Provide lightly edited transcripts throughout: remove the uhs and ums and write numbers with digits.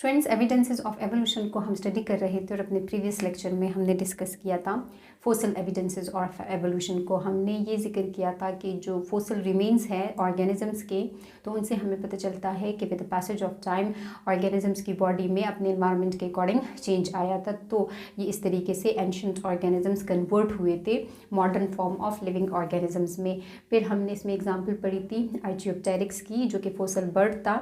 Students, evidences of evolution को हम study कर रहे थे और अपने प्रीवियस लेक्चर में हमने डिस्कस किया था फोसिल एविडेंसेस ऑफ एवोल्यूशन को। हमने ये जिक्र किया था कि जो फोसिल रिमेन्स हैं ऑर्गेनिजम्स के, तो उनसे हमें पता चलता है कि with the passage of time organisms की बॉडी में अपने एनवायरनमेंट के अकॉर्डिंग चेंज आया था। तो ये इस तरीके से एंशियंट ऑर्गेनिजम्स कन्वर्ट हुए थे modern form of living organisms में। फिर हमने इसमें एग्जाम्पल पढ़ी थी आर्चियोप्टेरिक्स की, जो कि फोसिल बर्ड था।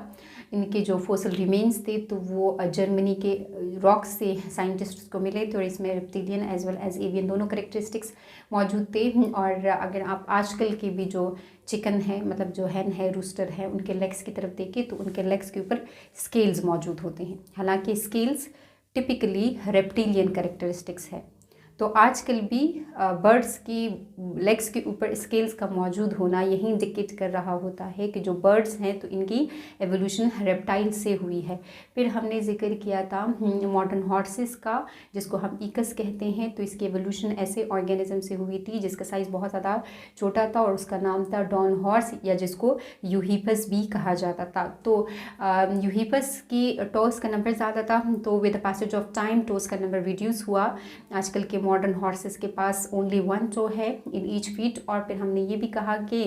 इनके जो फोसिल रिमेन्स थे तो वो जर्मनी के रॉक्स से साइंटिस्ट्स को मिले थे और इसमें reptilian as well as avian दोनों करेक्टरिस्टिक्स मौजूद थे। और अगर आप आजकल के भी जो चिकन है, मतलब जो हैन है, रूस्टर है, उनके लेग्स की तरफ देखें तो उनके लेग्स के ऊपर स्केल्स मौजूद होते हैं। हालांकि स्केल्स टिपिकली रेप्टिलियन करेक्टरिस्टिक्स है। तो आजकल भी बर्ड्स की लेग्स के ऊपर स्केल्स का मौजूद होना यही इंडिकेट कर रहा होता है कि जो बर्ड्स हैं तो इनकी एवोल्यूशन रेप्टाइल से हुई है। फिर हमने जिक्र किया था मॉडर्न हॉर्सेस का, जिसको हम ईकस कहते हैं। तो इसकी एवोल्यूशन ऐसे ऑर्गेनिज्म से हुई थी जिसका साइज़ बहुत ज़्यादा छोटा था और उसका नाम था डॉन हॉर्स, या जिसको यूहिपस भी कहा जाता था। तो यूहिपस की टोस का नंबर ज़्यादा था, तो with the passage of time toes का नंबर रिड्यूस हुआ। आजकल के मॉडर्न हॉर्सेस के पास ओनली 1 टो है इन ईच फीट। और फिर हमने ये भी कहा कि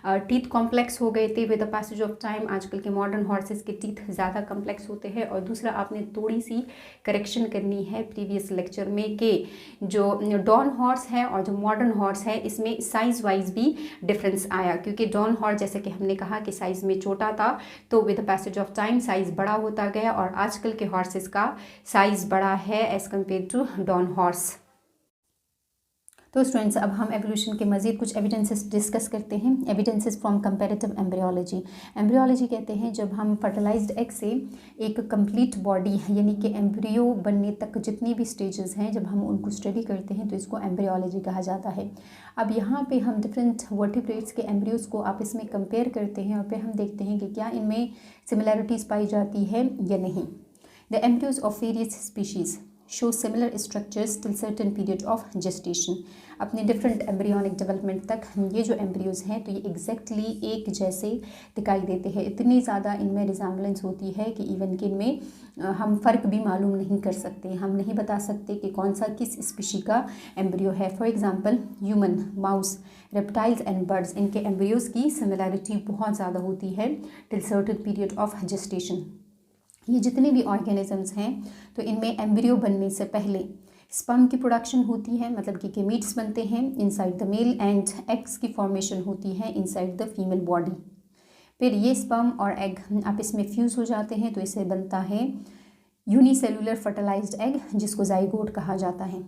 टीथ कॉम्प्लेक्स हो गए थे with the passage of time. आजकल के मॉडर्न हॉर्सेस के टीथ ज़्यादा कॉम्प्लेक्स होते हैं। और दूसरा, आपने थोड़ी सी करेक्शन करनी है प्रीवियस लेक्चर में कि जो डॉन हॉर्स है और जो मॉडर्न हॉर्स है इसमें साइज़ वाइज भी डिफरेंस आया, क्योंकि डॉन हॉर्स जैसे कि हमने कहा कि साइज़ में छोटा था, तो with the passage of time size बड़ा होता गया और आजकल के हॉर्सेस का साइज़ बड़ा है as compare to dawn horse. तो स्टूडेंट्स, अब हम एवोल्यूशन के मज़ीद कुछ एविडेंसेस डिस्कस करते हैं। Evidences from comparative embryology. Embryology कहते हैं जब हम फर्टिलाइज्ड एग से एक कंप्लीट बॉडी यानी कि एम्ब्रियो बनने तक जितनी भी स्टेजेस हैं, जब हम उनको स्टडी करते हैं तो इसको एम्ब्रियोलॉजी कहा जाता है। अब यहाँ पे हम डिफरेंट वर्टिब्रेट्स के एम्ब्रियोज़ को आपस में कंपेयर करते हैं और फिर हम देखते हैं कि क्या इनमें सिमिलैरिटीज़ पाई जाती है या नहीं। The embryos of various species show similar structures till certain period of gestation. अपने डिफरेंट एम्ब्रियोनिक डेवलपमेंट तक ये जो एम्ब्रियोज हैं तो ये एग्जैक्टली एक जैसे दिखाई देते हैं। इतनी ज़्यादा इनमें रिजेम्बलेंस होती है कि इवन कि इनमें हम फ़र्क भी मालूम नहीं कर सकते। हम नहीं बता सकते कि कौन सा किस स्पीशी का एम्ब्रियो है। For example human, mouse, reptiles and birds, इनके एम्ब्रियोज़ की सिमिलैरिटी बहुत ज़्यादा होती है till certain period of gestation. ये जितने भी ऑर्गेनिजम्स हैं तो इनमें एम्ब्रियो बनने से पहले स्पर्म की प्रोडक्शन होती है, मतलब कि गेमीट्स बनते हैं inside the male, and eggs की फॉर्मेशन होती है इनसाइड द फीमेल बॉडी। फिर ये स्पर्म और एग आपस में फ्यूज़ हो जाते हैं तो इसे बनता है यूनिसेलुलर फर्टिलाइज्ड एग, जिसको जाइगोट कहा जाता है।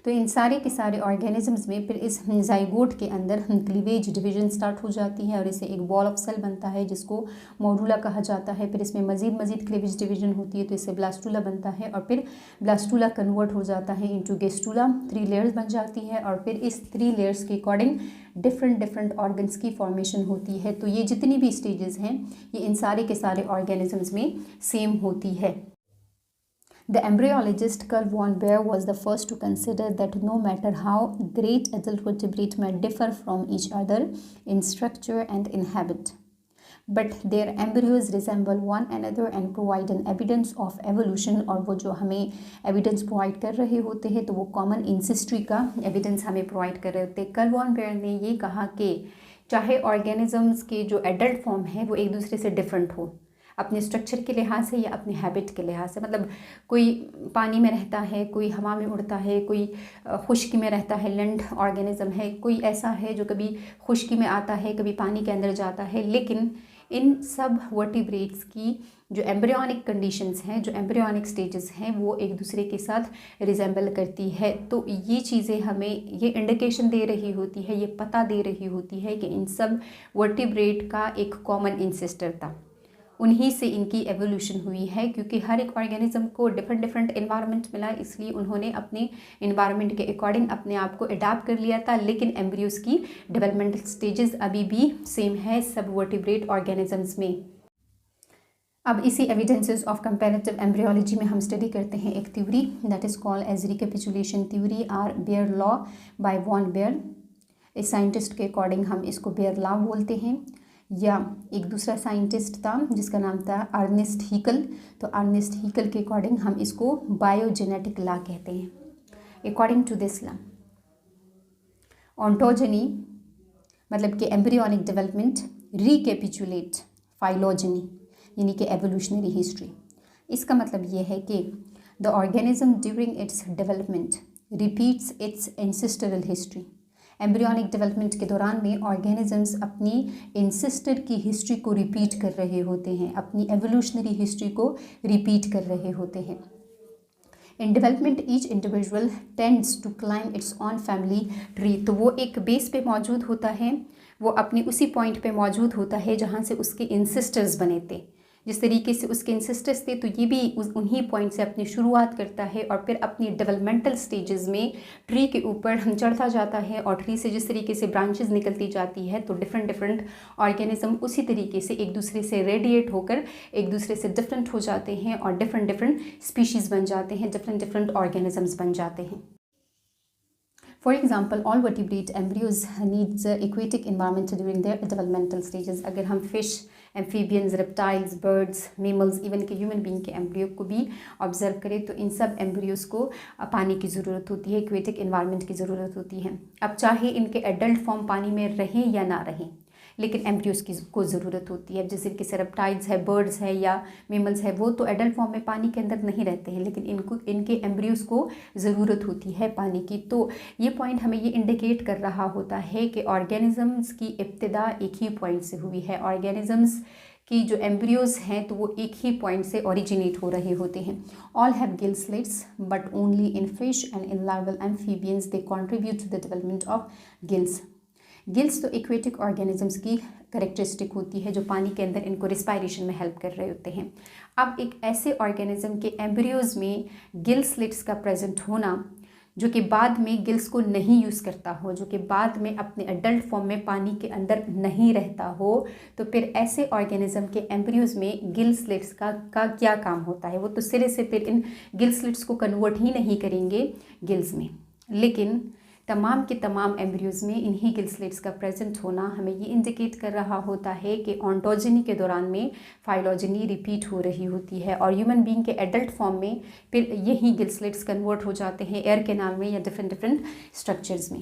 तो इन सारे के सारे ऑर्गेनिजम्स में फिर इस जाइगोट के अंदर क्लीवेज डिवीजन स्टार्ट हो जाती है और इसे एक बॉल ऑफ सेल बनता है जिसको मॉडुला कहा जाता है। फिर इसमें मज़ीद क्लीवेज डिवीजन होती है तो इसे ब्लास्टुला बनता है और फिर ब्लास्टुला कन्वर्ट हो जाता है इनटू गेस्टुला। 3 लेयर्स बन जाती है और फिर इस 3 लेयर्स के अकॉर्डिंग डिफरेंट ऑर्गन्स की फॉर्मेशन होती है। तो ये जितनी भी स्टेजेस हैं ये इन सारे के सारे ऑर्गेनिजम्स में सेम होती है। The embryologist Carl von Baer was the first to consider that no matter how great adult vertebrate may differ from each other in structure and in habit, but their embryos resemble one another and provide an evidence of evolution। और वो जो हमें evidence provide कर रहे होते हैं तो वो common ancestry का evidence हमें provide कर रहे होते हैं। कार्ल वॉन बेयर ने ये कहा कि चाहे organisms के जो adult form है वो एक दूसरे से different हो, अपने स्ट्रक्चर के लिहाज से या अपने हैबिट के लिहाज से। मतलब कोई पानी में रहता है, कोई हवा में उड़ता है, कोई खुश्की में रहता है, लैंड ऑर्गेनिज्म है, कोई ऐसा है जो कभी खुश्की में आता है, कभी पानी के अंदर जाता है। लेकिन इन सब वर्टिब्रेट्स की जो एम्ब्रियोनिक कंडीशंस हैं, जो एम्ब्रियोनिक स्टेजेस हैं, वो एक दूसरे के साथ रिजेंबल करती है। तो ये चीज़ें हमें ये इंडिकेशन दे रही होती है, ये पता दे रही होती है कि इन सब वर्टिब्रेट का एक कॉमन इंसेस्टर था, उन्हीं से इनकी एवोल्यूशन हुई है। क्योंकि हर एक ऑर्गेनिज्म को डिफरेंट एनवायरनमेंट मिला, इसलिए उन्होंने अपने एनवायरनमेंट के अकॉर्डिंग अपने आप को अडाप्ट कर लिया था। लेकिन एम्ब्रियोज की डेवलपमेंटल स्टेजेस अभी भी सेम है सब वर्टिब्रेट ऑर्गेनिजम्स में। अब इसी एविडेंसेस ऑफ कंपैरेटिव एम्ब्रियोलॉजी में हम स्टडी करते हैं एक theory that is called as recapitulation theory or Baer law by von Baer. इस साइंटिस्ट के अकॉर्डिंग हम इसको बेयर लॉ बोलते हैं। या एक दूसरा साइंटिस्ट था जिसका नाम था अर्नेस्ट हीकल। तो अर्नेस्ट हीकल के अकॉर्डिंग हम इसको बायोजेनेटिक लॉ कहते हैं। According to this law, ontogeny मतलब कि एम्ब्रियोनिक डेवलपमेंट रिकैपिचुलेट फाइलोजेनी यानी कि एवोल्यूशनरी हिस्ट्री। इसका मतलब ये है कि the organism during its development repeats its ancestral history. Embryonic development के दौरान में ऑर्गेनिजम्स अपनी एंसेस्टर की हिस्ट्री को रिपीट कर रहे होते हैं, अपनी एवोल्यूशनरी हिस्ट्री को रिपीट कर रहे होते हैं। In development each individual tends to climb its own family tree. तो वो एक बेस पे मौजूद होता है, वो अपनी उसी पॉइंट पे मौजूद होता है जहाँ से उसके इंसिस्टर्स बने थे। जिस तरीके से उसके इंसिस्टर्स थे तो ये भी उन्हीं पॉइंट से अपनी शुरुआत करता है और फिर अपनी डेवलपमेंटल स्टेजेस में ट्री के ऊपर चढ़ता जाता है और ट्री से जिस तरीके से ब्रांचेस निकलती जाती है तो डिफरेंट ऑर्गेनिज्म उसी तरीके से एक दूसरे से रेडिएट होकर एक दूसरे से डिफरेंट हो जाते हैं और डिफरेंट स्पीशीज़ बन जाते हैं, डिफरेंट ऑर्गेनिजम्स बन जाते हैं। For example, all vertebrate embryos needs aquatic environment during their developmental stages। अगर हम fish, amphibians, reptiles, birds, mammals, even के ह्यूमन बींग के एम्ब्रियो को भी ऑब्जर्व करें तो इन सब एम्ब्रियोज़ को पानी की ज़रूरत होती है, एक्वेटिक इन्वायरमेंट की ज़रूरत होती है। अब चाहे इनके एडल्ट फॉर्म पानी में रहें या ना रहें, लेकिन एम्ब्रियोज़ की को ज़रूरत होती है। जैसे कि रेप्टाइल्स है, बर्ड्स है या मेमल्स है, वो तो एडल्ट फॉर्म में पानी के अंदर नहीं रहते हैं, लेकिन इनके एम्ब्रियोज़ को ज़रूरत होती है पानी की। तो ये पॉइंट हमें ये इंडिकेट कर रहा होता है कि ऑर्गेनिजम्स की इब्तिदा एक ही पॉइंट से हुई है। ऑर्गेनिजम्स की जो एम्ब्रियोज़ हैं तो वो एक ही पॉइंट से ओरिजिनेट हो रहे होते हैं। All have gill slits but only in fish and in larval amphibians they contribute to the development of gills. Gills तो एक्वेटिक ऑर्गेनिजम्स की करेक्टरिस्टिक होती है जो पानी के अंदर इनको रिस्पायरेशन में हेल्प कर रहे होते हैं। अब एक ऐसे ऑर्गेनिज्म के एम्ब्रियोज़ में गिल स्लिट्स का प्रेजेंट होना जो कि बाद में गिल्स को नहीं यूज़ करता हो, जो कि बाद में अपने एडल्ट फॉर्म में पानी के अंदर नहीं रहता हो, तो फिर ऐसे ऑर्गेनिज्म के एम्ब्रियोज़ में गिल स्लिट्स का क्या काम होता है? वो तो सिरे से फिर इन गिल स्लिट्स को कन्वर्ट ही नहीं करेंगे गिल्स में, लेकिन तमाम के तमाम एम्ब्रियोज़ में इन्हीं गिल स्लिट्स का प्रेजेंट होना हमें ये इंडिकेट कर रहा होता है कि ऑन्टोजेनी के दौरान में फाइलोजेनी रिपीट हो रही होती है और ह्यूमन बीइंग के एडल्ट फॉर्म में फिर यही गिल स्लिट्स कन्वर्ट हो जाते हैं एयर कैनाल में या डिफरेंट स्ट्रक्चर्स में।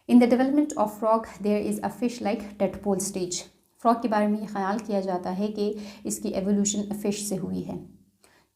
In the development of frog there is a fish like tadpole stage. Frog के बारे में ये ख्याल किया जाता है कि इसकी एवोल्यूशन फिश से हुई है।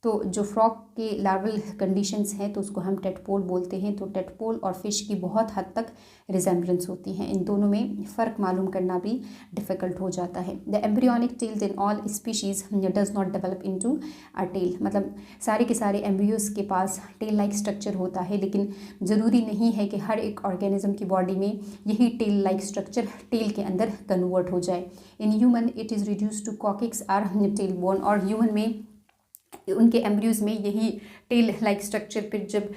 तो जो फ्रॉग के लार्वल कंडीशंस हैं तो उसको हम टेडपोल बोलते हैं। तो टेडपोल और फिश की बहुत हद तक रिजेम्बलेंस होती है, इन दोनों में फ़र्क मालूम करना भी डिफ़िकल्ट हो जाता है। The embryonic tails in all species does not develop into a tail. मतलब सारे के सारे एम्ब्रियोज़ के पास टेल लाइक स्ट्रक्चर होता है, लेकिन ज़रूरी नहीं है कि हर एक ऑर्गेनिज्म की बॉडी में यही टेल लाइक स्ट्रक्चर टेल के अंदर कन्वर्ट हो जाए। In human it is reduce to coccyx or tail bone. और ह्यूमन में उनके एम्ब्रियोज़ में यही टेल लाइक स्ट्रक्चर फिर जब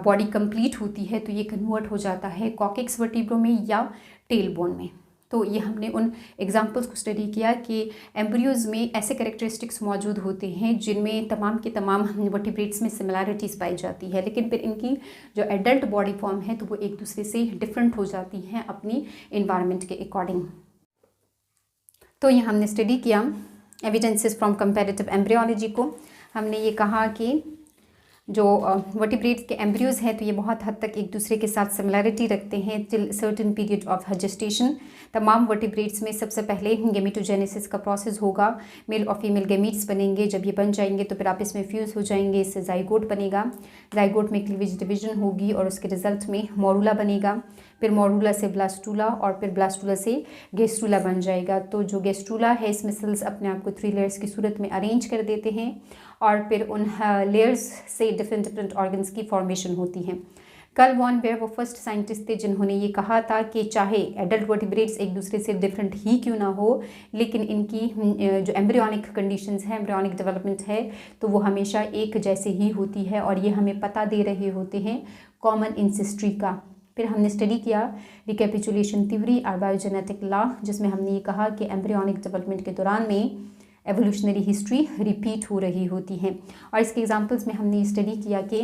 बॉडी कंप्लीट होती है तो ये कन्वर्ट हो जाता है कॉकिक्स वर्टिब्रो में या टेल बोन में। तो ये हमने उन एग्जांपल्स को स्टडी किया कि एम्ब्रियोज़ में ऐसे कैरेक्टरिस्टिक्स मौजूद होते हैं जिनमें तमाम के तमाम वर्टिब्रेट्स में सिमिलैरिटीज़ पाई जाती है, लेकिन फिर इनकी जो एडल्ट बॉडी फॉर्म है तो वो एक दूसरे से डिफरेंट हो जाती हैं अपनी इन्वायरमेंट के अकॉर्डिंग। तो ये हमने स्टडी किया एविडेंसेस फ्रॉम कंपैरेटिव एम्ब्रियोलॉजी को। हमने ये कहा कि जो वर्टिब्रेट्स के एम्ब्रियोज़ हैं तो ये बहुत हद तक एक दूसरे के साथ सिमिलैरिटी रखते हैं till certain period of gestation. तमाम वर्टिब्रेट्स में सबसे पहले गेमेटोजेनेसिस का प्रोसेस होगा, मेल और फीमेल गेमीट्स बनेंगे। जब ये बन जाएंगे तो फिर आपस में फ्यूज़ हो जाएंगे, इससे जाइगोट बनेगा। जाइगोट में क्लीवेज डिवीजन होगी और उसके रिजल्ट में मोरूला बनेगा। फिर मोरूला से ब्लास्टूला और फिर ब्लास्टूला से गेस्ट्रूला बन जाएगा। तो जो गेस्ट्रूला है इसमें सेल्स अपने आप को 3 लेयर्स की सूरत में अरेंज कर देते हैं और फिर उन लेयर्स से डिफरेंट ऑर्गन्स की फॉर्मेशन होती है। कार्ल वॉन बेयर वो फर्स्ट साइंटिस्ट थे जिन्होंने ये कहा था कि चाहे एडल्ट वर्टिब्रेट्स एक दूसरे से डिफरेंट ही क्यों ना हो, लेकिन इनकी जो एम्ब्रियोनिक कंडीशंस है, एम्ब्रियोनिक डेवलपमेंट है, तो वो हमेशा एक जैसे ही होती है और ये हमें पता दे रहे होते हैं कॉमन इंसेस्ट्री का। फिर हमने स्टडी किया रिकैपिचुलेशन थ्योरी और बायोजेनेटिक लॉ, जिसमें हमने ये कहा कि एम्ब्रियोनिक डेवलपमेंट के दौरान में एवोल्यूशनरी हिस्ट्री रिपीट हो रही होती है। और इसके एग्जांपल्स में हमने स्टडी किया कि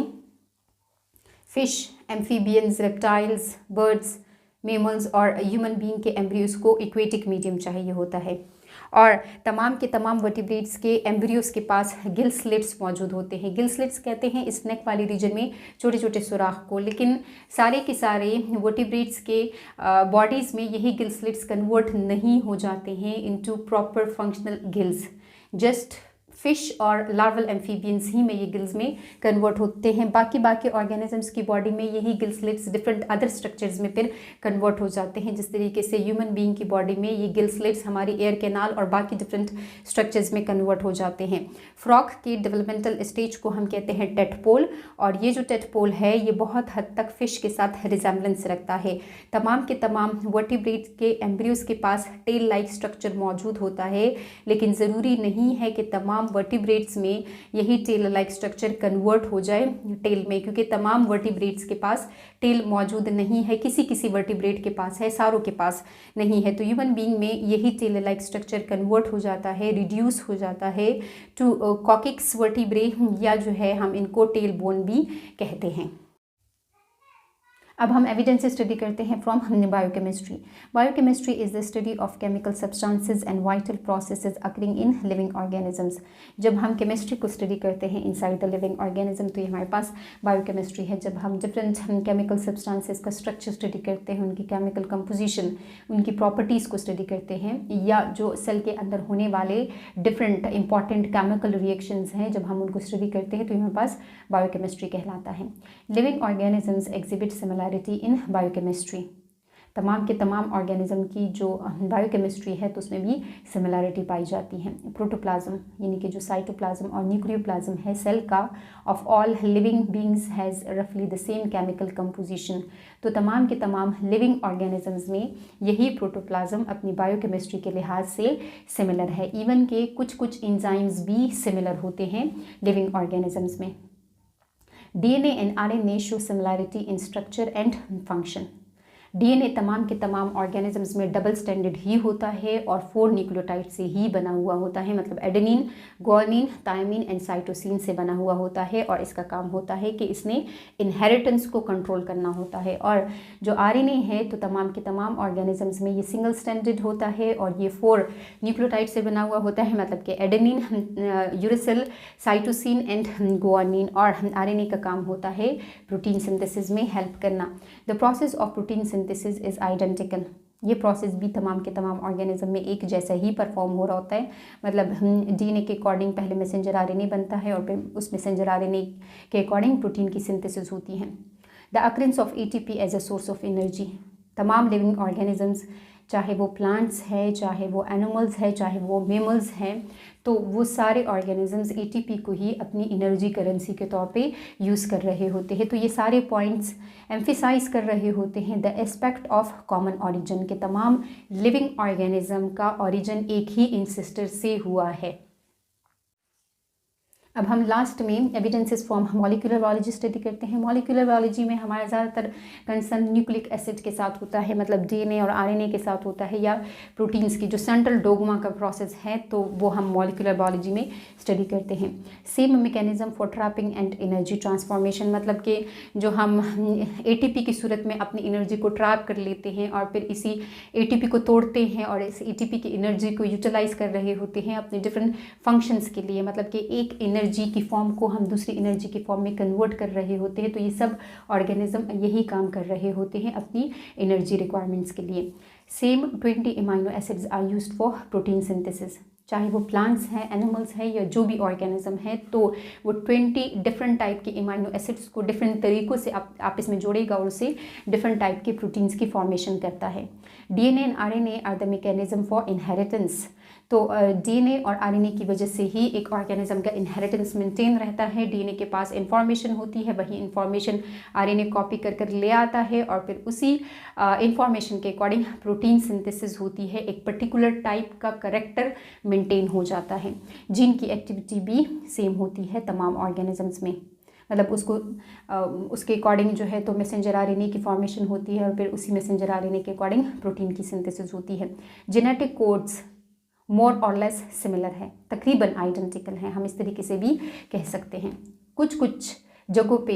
fish, amphibians, reptiles, birds, mammals और ह्यूमन बीइंग के एम्ब्रियोज को एक्वेटिक मीडियम चाहिए होता है, और तमाम के तमाम वर्टिब्रेट्स के एम्ब्रियोज के पास गिल स्लिट्स मौजूद होते हैं। गिल स्लिट्स कहते हैं इस नेक वाले रीजन में छोटे छोटे सुराख को, लेकिन सारे के सारे वर्टिब्रेट्स के बॉडीज़ में यही गिल स्लिट्स कन्वर्ट नहीं हो जाते हैं into proper functional gills. Just fish और लार्वल एम्फीबियंस ही में ये गिल्स में कन्वर्ट होते हैं। बाकी ऑर्गेनिजम्स की बॉडी में यही gill slits different other structures में फिर कन्वर्ट हो जाते हैं। जिस तरीके से ह्यूमन बीइंग की बॉडी में ये गिल स्लिट्स हमारी एयर कैनाल और बाकी डिफरेंट स्ट्रक्चर्स में कन्वर्ट हो जाते हैं। फ्रॉग के डेवलपमेंटल स्टेज को हम कहते हैं टेडपोल, और ये जो टेडपोल है ये बहुत हद तक फिश के साथ रिजेम्बलेंस रखता है। तमाम के तमाम वर्टिब्रेट के एम्ब्रियोज के पास टेल लाइक स्ट्रक्चर मौजूद होता है, लेकिन ज़रूरी नहीं है कि तमाम वर्टिब्रेट्स में यही टेल लाइक स्ट्रक्चर कन्वर्ट हो जाए टेल में, क्योंकि तमाम वर्टिब्रेट्स के पास टेल मौजूद नहीं है। किसी वर्टिब्रेट के पास है, सारों के पास नहीं है। तो ह्यूमन बीइंग में यही टेल लाइक स्ट्रक्चर कन्वर्ट हो जाता है, रिड्यूस हो जाता है टू कॉकिक्स वर्टिब्रे, या जो है हम इनको टेल बोन भी कहते हैं। अब हम एविडेंस स्टडी करते हैं from biochemistry. Biochemistry is the study of chemical substances and vital processes occurring in living organisms. जब हम केमिस्ट्री को स्टडी करते हैं इनसाइड द लिविंग ऑर्गेनिज्म, तो ये हमारे पास बायोकेमिस्ट्री है। जब हम डिफरेंट केमिकल सब्सटेंसेस का स्ट्रक्चर स्टडी करते हैं, उनकी केमिकल कंपोजिशन, उनकी प्रॉपर्टीज़ को स्टडी करते हैं, या जो सेल के अंदर होने वाले डिफरेंट इंपॉर्टेंट केमिकल रिएक्शंस हैं, जब हम उनको स्टडी करते हैं तो हमारे पास बायोकेमिस्ट्री कहलाता है। लिविंग ऑर्गेनिजम्स एग्जिबिट सिमिलैरिटी इन बायोकेमिस्ट्री। तमाम के तमाम ऑर्गेनिज्म की जो बायोकेमिस्ट्री है तो उसमें भी सिमिलैरिटी पाई जाती है। प्रोटोप्लाज्म यानी कि जो साइटोप्लाज्म और न्यूक्लियोप्लाज्म है सेल का, of all living beings has रफली द सेम केमिकल कंपोजिशन। तो तमाम के तमाम लिविंग ऑर्गेनिजम्स में यही प्रोटोप्लाज्म अपनी बायोकेमिस्ट्री के लिहाज से सिमिलर है। इवन के कुछ एंजाइम्स भी सिमिलर होते हैं लिविंग ऑर्गेनिजम्स में। DNA and RNA show similarity in structure and function. DNA तमाम के तमाम ऑर्गेनिजम्स में डबल स्टैंडर्ड ही होता है और 4 न्यूक्लियोटाइड से ही बना हुआ होता है, मतलब adenine, guanine, thymine and cytosine से बना हुआ होता है। और इसका काम होता है कि इसने इनहेरिटेंस को कंट्रोल करना होता है। और जो RNA है तो तमाम के तमाम ऑर्गेनिजम्स में ये सिंगल स्टैंडर्ड होता है और ये 4 न्यूक्लियोटाइड से बना हुआ होता है, मतलब कि adenine, uracil, cytosine and guanine. और RNA का काम होता है प्रोटीन सिंथेसिस में हेल्प करना। The process of protein synthesis is identical. ये प्रोसेस भी तमाम के तमाम ऑर्गेनिज्म में एक जैसा ही परफॉर्म हो रहा होता है, मतलब DNA के अकॉर्डिंग पहले मैसेंजर RNA बनता है और फिर उस मैसेंजर RNA के अकॉर्डिंग प्रोटीन की सिंथेसिस होती है। The occurrence of ATP as a source of energy. तमाम लिविंग ऑर्गेनिजम्स, चाहे वो प्लांट्स है, चाहे वो एनिमल्स है, चाहे वो मेमल्स हैं, तो वो सारे ऑर्गेनिजम्स ATP को ही अपनी एनर्जी करेंसी के तौर पे यूज़ कर रहे होते हैं। तो ये सारे पॉइंट्स एम्फिसाइज कर रहे होते हैं the aspect of common origin, के तमाम लिविंग ऑर्गेनिज्म का ऑरिजिन एक ही इंसिस्टर से हुआ है। अब हम लास्ट में evidences from molecular biology study करते हैं। मॉलिक्यूलर बायोलॉजी में हमारा ज़्यादातर कंसर्न न्यूक्लिक एसिड के साथ होता है, मतलब DNA और RNA के साथ होता है, या प्रोटीन्स की जो सेंट्रल डोगमा का प्रोसेस है तो वो हम मॉलिक्यूलर बायोलॉजी में स्टडी करते हैं। Same mechanism for trapping and energy transformation, मतलब कि जो हम ATP की सूरत में अपनी एनर्जी को ट्रैप कर लेते हैं और फिर इसी ATP को तोड़ते हैं और इस ATP की एनर्जी को यूटिलाइज कर रहे होते हैं अपने डिफरेंट फंक्शंस के लिए, मतलब कि एक एनर्जी की फॉर्म को हम दूसरी एनर्जी की फॉर्म में कन्वर्ट कर रहे होते हैं। तो ये सब ऑर्गेनिज्म यही काम कर रहे होते हैं अपनी एनर्जी रिक्वायरमेंट्स के लिए। Same 20 amino acids are used for protein synthesis. चाहे वो प्लांट्स हैं, एनिमल्स हैं, या जो भी ऑर्गेनिज्म है, तो वो 20 डिफरेंट टाइप के अमीनो एसिड्स को डिफरेंट तरीक़ों से आपस में जोड़ेगा और उससे डिफरेंट टाइप के प्रोटीन्स की फॉर्मेशन करता है। DNA and RNA are the mechanism for inheritance. तो DNA और RNA की वजह से ही एक ऑर्गेनिज्म का इनहेरिटेंस मेंटेन रहता है। DNA के पास इंफॉर्मेशन होती है, वही इंफॉर्मेशन RNA कॉपी कर कर ले आता है और फिर उसी इंफॉर्मेशन के अकॉर्डिंग प्रोटीन सिंथेसिस होती है। एक पर्टिकुलर टाइप का करेक्टर मेंटेन हो जाता है। जीन की एक्टिविटी भी सेम होती है तमाम ऑर्गेनिजम्स में, मतलब उसके अकॉर्डिंग जो है तो मैसेंजर RNA की फॉर्मेशन होती है और फिर उसी मैसेंजर RNA के अकॉर्डिंग प्रोटीन की सिंथेसिस होती है। जेनेटिक कोड्स मोर और लेस सिमिलर है, तकरीबन आइडेंटिकल हैं, हम इस तरीके से भी कह सकते हैं। कुछ जगहों पे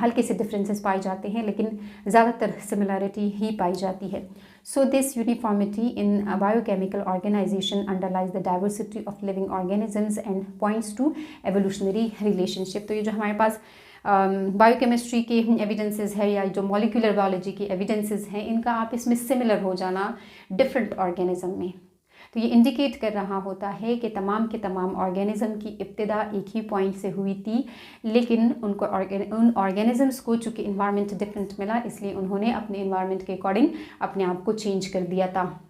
हल्के से डिफरेंसेस पाए जाते हैं, लेकिन ज़्यादातर सिमिलरिटी ही पाई जाती है। So this uniformity in biochemical organisation underlies the diversity of living organisms and points to evolutionary relationship. तो ये जो हमारे पास बायोकेमिस्ट्री के एविडेंसेस है या जो मॉलिक्यूलर बायोलॉजी के एविडेंसेस हैं, इनका आप इसमें सिमिलर हो जाना डिफरेंट ऑर्गेनिज्म में, तो ये इंडिकेट कर रहा होता है कि तमाम के तमाम ऑर्गेनिज्म की इब्तिदा एक ही पॉइंट से हुई थी, लेकिन उनको उन ऑर्गेनिजम्स को चूँकि इन्वायरमेंट डिफरेंट मिला, इसलिए उन्होंने अपने इन्वायरमेंट के अकॉर्डिंग अपने आप को चेंज कर दिया था।